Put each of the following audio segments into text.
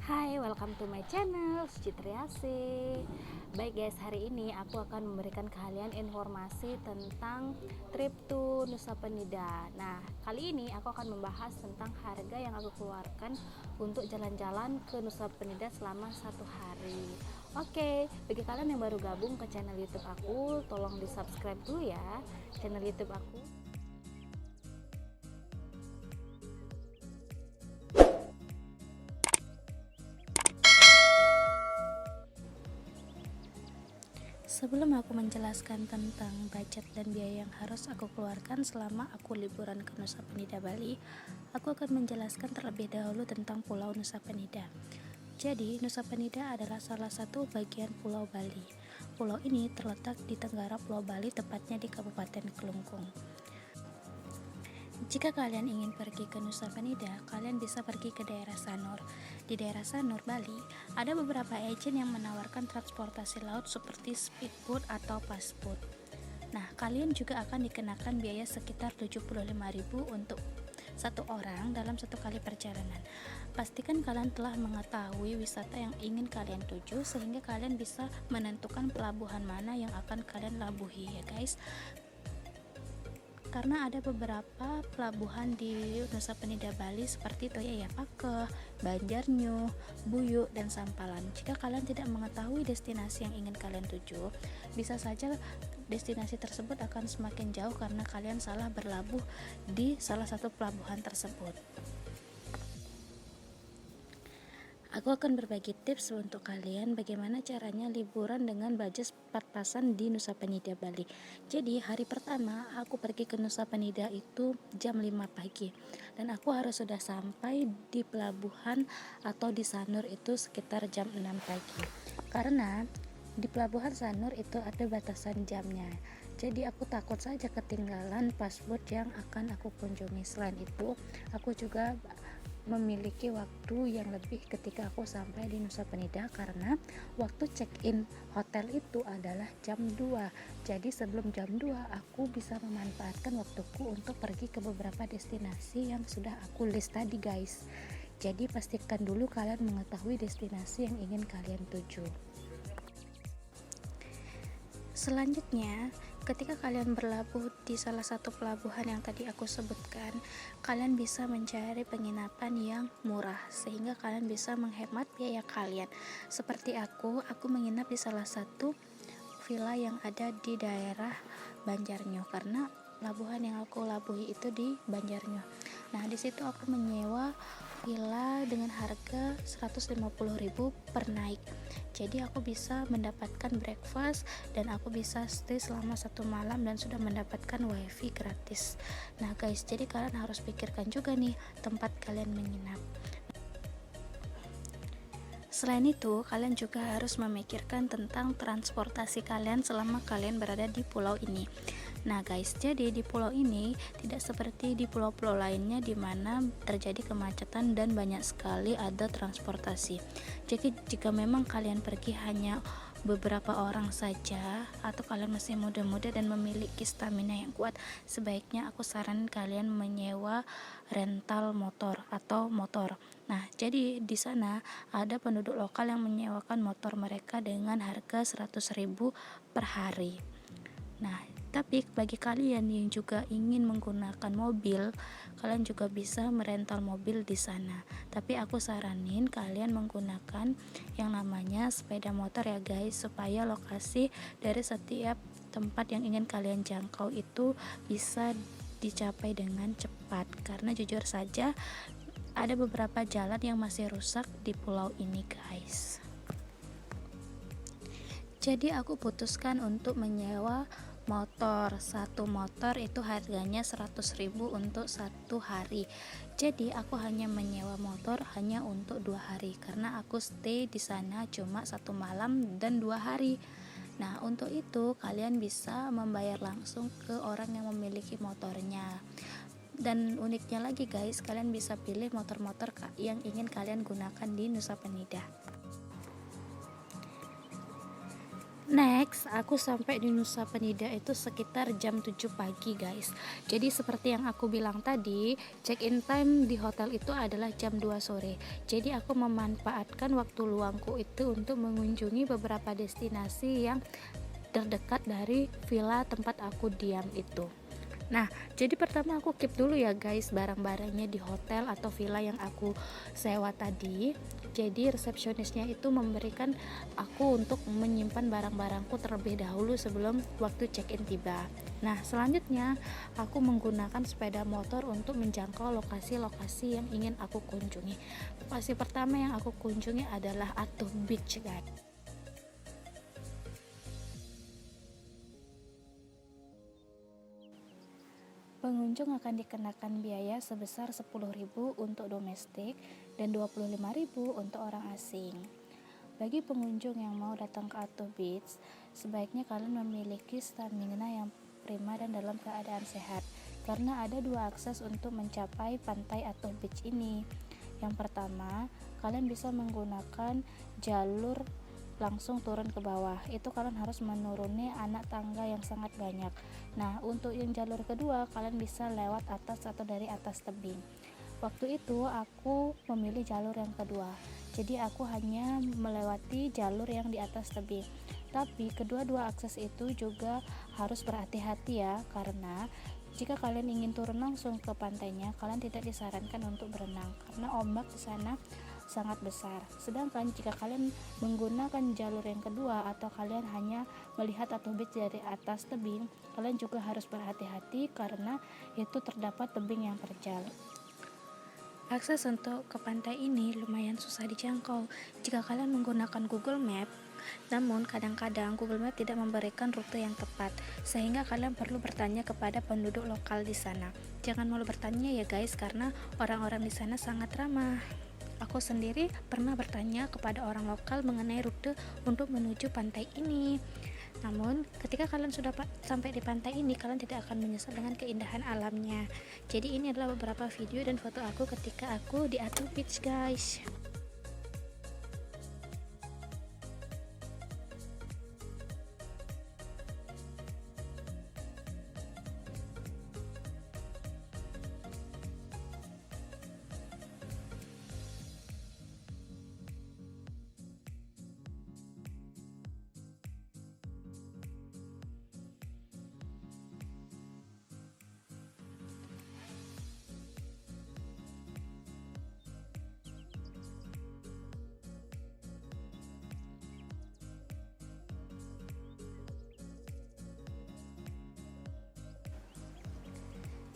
Hai, welcome to my channel, Suci Triase. Baik guys, hari ini aku akan memberikan kalian informasi tentang trip to Nusa Penida. Nah, kali ini aku akan membahas tentang harga yang aku keluarkan untuk jalan-jalan ke Nusa Penida selama 1 hari. Oke, bagi kalian yang baru gabung ke channel YouTube aku, tolong di subscribe dulu ya channel YouTube aku. Sebelum aku menjelaskan tentang budget dan biaya yang harus aku keluarkan selama aku liburan ke Nusa Penida Bali, aku akan menjelaskan terlebih dahulu tentang Pulau Nusa Penida. Jadi, Nusa Penida adalah salah satu bagian Pulau Bali. Pulau ini terletak di tenggara Pulau Bali, tepatnya di Kabupaten Kelungkung. Jika kalian ingin pergi ke Nusa Penida, kalian bisa pergi ke daerah Sanur. Di daerah Sanur, Bali, ada beberapa agen yang menawarkan transportasi laut seperti speedboat atau pasboat. Nah, kalian juga akan dikenakan biaya sekitar 75.000 untuk satu orang dalam satu kali perjalanan. Pastikan kalian telah mengetahui wisata yang ingin kalian tuju sehingga kalian bisa menentukan pelabuhan mana yang akan kalian labuhi ya guys. Karena ada beberapa pelabuhan di Nusa Penida Bali seperti Toyayapake, Banjarnyu, Buyu, dan Sampalan. Jika kalian tidak mengetahui destinasi yang ingin kalian tuju, bisa saja destinasi tersebut akan semakin jauh karena kalian salah berlabuh di salah satu pelabuhan tersebut. Aku akan berbagi tips untuk kalian bagaimana caranya liburan dengan budget pas-pasan di Nusa Penida Bali. Jadi hari pertama aku pergi ke Nusa Penida itu jam 5 pagi dan aku harus sudah sampai di pelabuhan atau di Sanur itu sekitar jam 6 pagi. Karena di pelabuhan Sanur itu ada batasan jamnya. Jadi aku takut saja ketinggalan password yang akan aku kunjungi. Selain itu, aku juga memiliki waktu yang lebih ketika aku sampai di Nusa Penida karena waktu check-in hotel itu adalah jam 2. Jadi sebelum jam 2 aku bisa memanfaatkan waktuku untuk pergi ke beberapa destinasi yang sudah aku list tadi guys. Jadi pastikan dulu kalian mengetahui destinasi yang ingin kalian tuju. Selanjutnya, ketika kalian berlabuh di salah satu pelabuhan yang tadi aku sebutkan, kalian bisa mencari penginapan yang murah sehingga kalian bisa menghemat biaya kalian. Seperti aku menginap di salah satu villa yang ada di daerah Banjarnyu karena pelabuhan yang aku labuhi itu di Banjarnyu. Nah, di situ aku menyewa villa dengan harga 150.000 per night. Jadi aku bisa mendapatkan breakfast dan aku bisa stay selama 1 malam dan sudah mendapatkan wifi gratis. Nah guys, jadi kalian harus pikirkan juga nih tempat kalian menginap. Selain itu, kalian juga harus memikirkan tentang transportasi kalian selama kalian berada di pulau ini. Nah guys, jadi di pulau ini tidak seperti di pulau-pulau lainnya di mana terjadi kemacetan dan banyak sekali ada transportasi. Jadi jika memang kalian pergi hanya beberapa orang saja atau kalian masih muda-muda dan memiliki stamina yang kuat, sebaiknya aku saranin kalian menyewa rental motor atau motor. Nah, jadi di sana ada penduduk lokal yang menyewakan motor mereka dengan harga 100.000 per hari. Nah, tapi bagi kalian yang juga ingin menggunakan mobil, kalian juga bisa merental mobil di sana. Tapi aku saranin kalian menggunakan yang namanya sepeda motor ya guys, supaya lokasi dari setiap tempat yang ingin kalian jangkau itu bisa dicapai dengan cepat. Karena jujur saja ada beberapa jalan yang masih rusak di pulau ini guys. Jadi aku putuskan untuk menyewa motor. Satu motor itu harganya 100.000 untuk 1 hari. Jadi aku hanya menyewa motor hanya untuk 2 hari karena aku stay di sana cuma 1 malam dan 2 hari. Nah untuk itu kalian bisa membayar langsung ke orang yang memiliki motornya. Dan uniknya lagi guys, kalian bisa pilih motor-motor yang ingin kalian gunakan di Nusa Penida. Next, aku sampai di Nusa Penida itu sekitar jam 7 pagi guys. Jadi seperti yang aku bilang tadi, check-in time di hotel itu adalah jam 2 sore. Jadi aku memanfaatkan waktu luangku itu untuk mengunjungi beberapa destinasi yang terdekat dari villa tempat aku diam itu. Nah, jadi pertama aku keep dulu ya guys barang-barangnya di hotel atau villa yang aku sewa tadi. Jadi resepsionisnya itu memberikan aku untuk menyimpan barang-barangku terlebih dahulu sebelum waktu check-in tiba. Nah, selanjutnya aku menggunakan sepeda motor untuk menjangkau lokasi-lokasi yang ingin aku kunjungi. Lokasi pertama yang aku kunjungi adalah Atuh Beach guys. Pengunjung akan dikenakan biaya sebesar 10.000 untuk domestik dan 25.000 untuk orang asing. Bagi pengunjung yang mau datang ke Atuh Beach, sebaiknya kalian memiliki stamina yang prima dan dalam keadaan sehat, karena ada dua akses untuk mencapai pantai Atuh Beach ini. Yang pertama, kalian bisa menggunakan jalur langsung turun ke bawah. Itu kalian harus menuruni anak tangga yang sangat banyak. Nah, untuk yang jalur kedua, kalian bisa lewat atas atau dari atas tebing. Waktu itu aku memilih jalur yang kedua. Jadi aku hanya melewati jalur yang di atas tebing. Tapi kedua-dua akses itu juga harus berhati-hati ya, karena jika kalian ingin turun langsung ke pantainya, kalian tidak disarankan untuk berenang karena ombak di sana sangat besar. Sedangkan jika kalian menggunakan jalur yang kedua atau kalian hanya melihat Atuh Beach dari atas tebing, kalian juga harus berhati-hati karena itu terdapat tebing yang terjal. Akses untuk ke pantai ini lumayan susah dijangkau jika kalian menggunakan Google Map. Namun kadang-kadang Google Map tidak memberikan rute yang tepat, sehingga kalian perlu bertanya kepada penduduk lokal di sana. Jangan malu bertanya ya guys, karena orang-orang di sana sangat ramah. Aku sendiri pernah bertanya kepada orang lokal mengenai rute untuk menuju pantai ini. Namun, ketika kalian sudah sampai di pantai ini, kalian tidak akan menyesal dengan keindahan alamnya. Jadi ini adalah beberapa video dan foto aku ketika aku di Atuh Beach guys.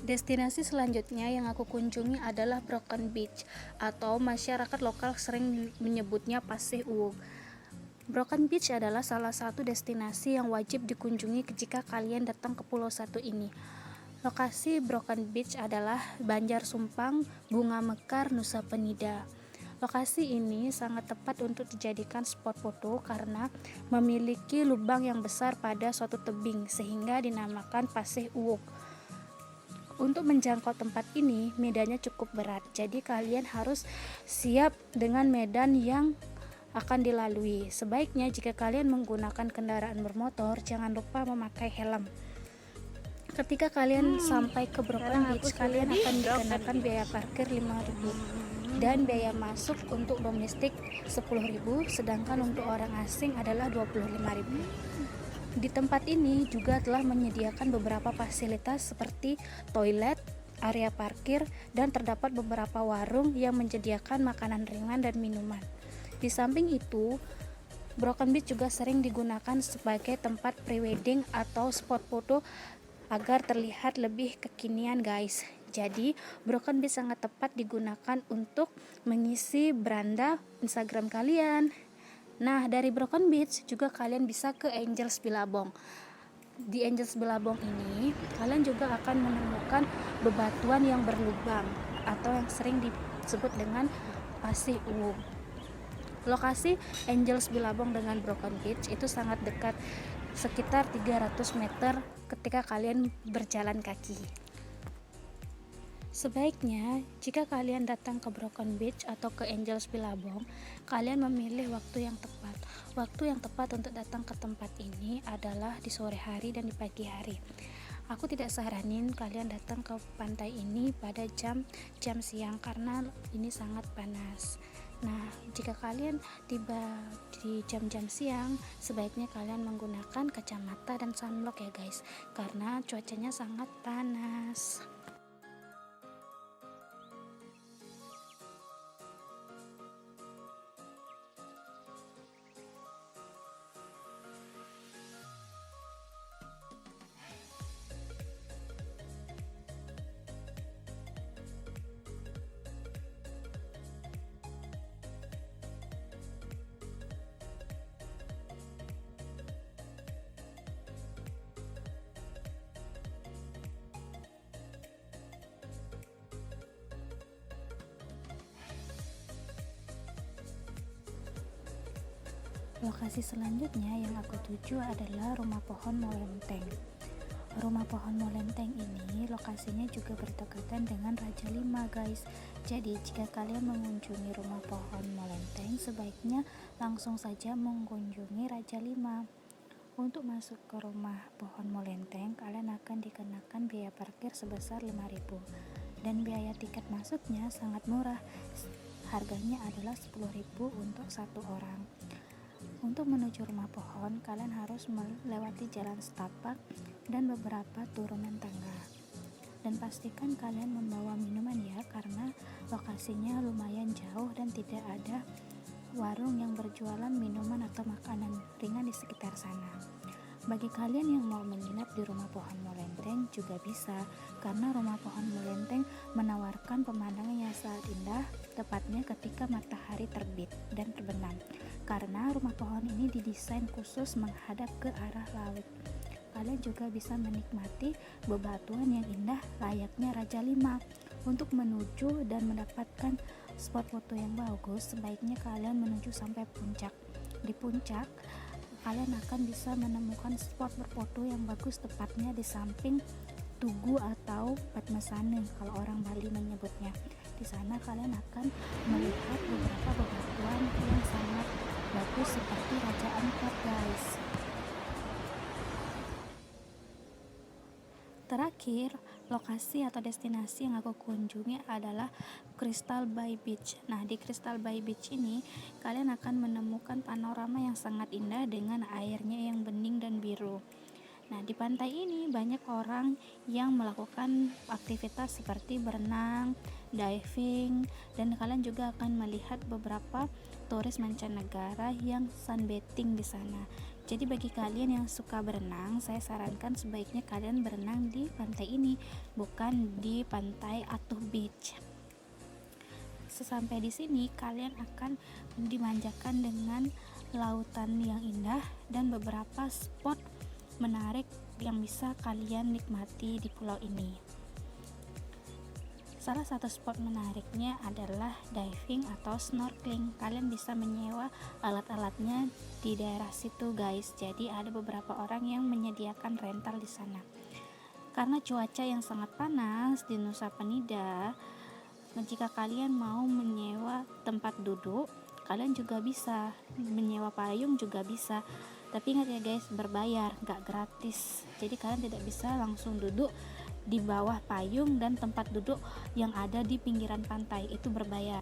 Destinasi selanjutnya yang aku kunjungi adalah Broken Beach, atau masyarakat lokal sering menyebutnya Pasir Uwuk. Broken Beach adalah salah satu destinasi yang wajib dikunjungi jika kalian datang ke pulau satu ini. Lokasi Broken Beach adalah Banjar Sumpang, Bunga Mekar, Nusa Penida. Lokasi ini sangat tepat untuk dijadikan spot foto karena memiliki lubang yang besar pada suatu tebing sehingga dinamakan Pasir Uwuk. Untuk menjangkau tempat ini, medannya cukup berat, jadi kalian harus siap dengan medan yang akan dilalui. Sebaiknya jika kalian menggunakan kendaraan bermotor, jangan lupa memakai helm. Ketika kalian sampai ke Broken Beach, kalian akan dikenakan biaya parkir 5.000 dan biaya masuk untuk domestik 10.000, sedangkan untuk orang asing adalah 25.000. Di tempat ini juga telah menyediakan beberapa fasilitas seperti toilet, area parkir, dan terdapat beberapa warung yang menyediakan makanan ringan dan minuman. Di samping itu, Broken Beach juga sering digunakan sebagai tempat pre-wedding atau spot foto agar terlihat lebih kekinian guys. Jadi, Broken Beach sangat tepat digunakan untuk mengisi beranda Instagram kalian. Nah, dari Broken Beach juga kalian bisa ke Angels Billabong. Di Angels Billabong ini, kalian juga akan menemukan bebatuan yang berlubang atau yang sering disebut dengan Pasir Uwuk. Lokasi Angels Billabong dengan Broken Beach itu sangat dekat, sekitar 300 meter ketika kalian berjalan kaki. Sebaiknya, jika kalian datang ke Broken Beach atau ke Angels Billabong, kalian memilih waktu yang tepat. Waktu yang tepat untuk datang ke tempat ini adalah di sore hari dan di pagi hari. Aku tidak saranin kalian datang ke pantai ini pada jam siang karena ini sangat panas. Nah, jika kalian tiba di jam-jam siang, sebaiknya kalian menggunakan kacamata dan sunblock ya guys, karena cuacanya sangat panas. Lokasi selanjutnya yang aku tuju adalah Rumah Pohon Molenteng. Rumah Pohon Molenteng ini lokasinya juga berdekatan dengan Raja Lima guys. Jadi jika kalian mengunjungi Rumah Pohon Molenteng, sebaiknya langsung saja mengunjungi Raja Lima. Untuk masuk ke Rumah Pohon Molenteng, kalian akan dikenakan biaya parkir sebesar 5.000 dan biaya tiket masuknya sangat murah. Harganya adalah 10.000 untuk satu orang. Untuk menuju rumah pohon, kalian harus melewati jalan setapak dan beberapa turunan tangga. Dan pastikan kalian membawa minuman ya, karena lokasinya lumayan jauh dan tidak ada warung yang berjualan minuman atau makanan ringan di sekitar sana. Bagi kalian yang mau menginap di Rumah Pohon Molenteng juga bisa, karena Rumah Pohon Molenteng menawarkan pemandangan yang sangat indah, tepatnya ketika matahari terbit dan terbenam. Karena rumah pohon ini didesain khusus menghadap ke arah laut. Kalian juga bisa menikmati bebatuan yang indah layaknya Raja Lima. Untuk menuju dan mendapatkan spot foto yang bagus, sebaiknya kalian menuju sampai puncak. Di puncak, kalian akan bisa menemukan spot berfoto yang bagus, tepatnya di samping Tugu atau Padmasane kalau orang Bali menyebutnya. Di sana kalian akan melihat beberapa bebatuan yang sangat bagus seperti Raja Ampat guys. Terakhir, lokasi atau destinasi yang aku kunjungi adalah Crystal Bay Beach. Nah, di Crystal Bay Beach ini kalian akan menemukan panorama yang sangat indah dengan airnya yang bening dan biru. Nah, di pantai ini banyak orang yang melakukan aktivitas seperti berenang, diving, dan kalian juga akan melihat beberapa turis mancanegara yang sunbathing di sana. Jadi bagi kalian yang suka berenang, saya sarankan sebaiknya kalian berenang di pantai ini, bukan di pantai Atuh Beach. Sesampai di sini, kalian akan dimanjakan dengan lautan yang indah dan beberapa spot menarik yang bisa kalian nikmati di pulau ini. Salah satu spot menariknya adalah diving atau snorkeling. Kalian bisa menyewa alat-alatnya di daerah situ guys. Jadi ada beberapa orang yang menyediakan rental di sana. Karena cuaca yang sangat panas di Nusa Penida, jika kalian mau menyewa tempat duduk, kalian juga bisa menyewa payung juga bisa. Tapi ingat ya guys, berbayar, gak gratis. Jadi kalian tidak bisa langsung duduk di bawah payung dan tempat duduk yang ada di pinggiran pantai, itu berbayar.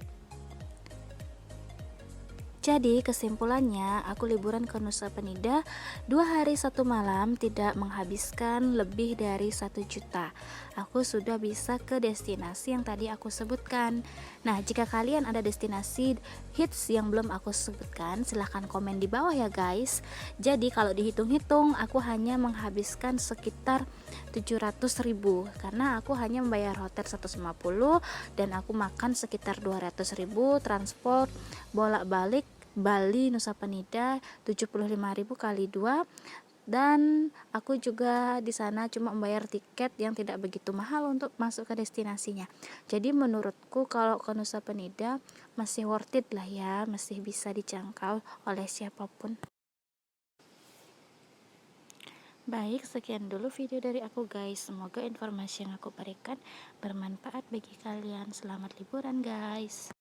Jadi kesimpulannya, aku liburan ke Nusa Penida 2 hari 1 malam tidak menghabiskan lebih dari 1 juta. Aku sudah bisa ke destinasi yang tadi aku sebutkan. Nah, jika kalian ada destinasi hits yang belum aku sebutkan, silahkan komen di bawah ya guys. Jadi kalau dihitung-hitung, aku hanya menghabiskan sekitar 700.000 karena aku hanya membayar hotel 150 dan aku makan sekitar 200.000, transport bolak-balik Bali Nusa Penida 75.000 kali 2, dan aku juga di sana cuma membayar tiket yang tidak begitu mahal untuk masuk ke destinasinya. Jadi menurutku kalau ke Nusa Penida masih worth it lah ya, masih bisa dijangkau oleh siapapun. Baik, sekian dulu video dari aku guys. Semoga informasi yang aku berikan bermanfaat bagi kalian. Selamat liburan guys.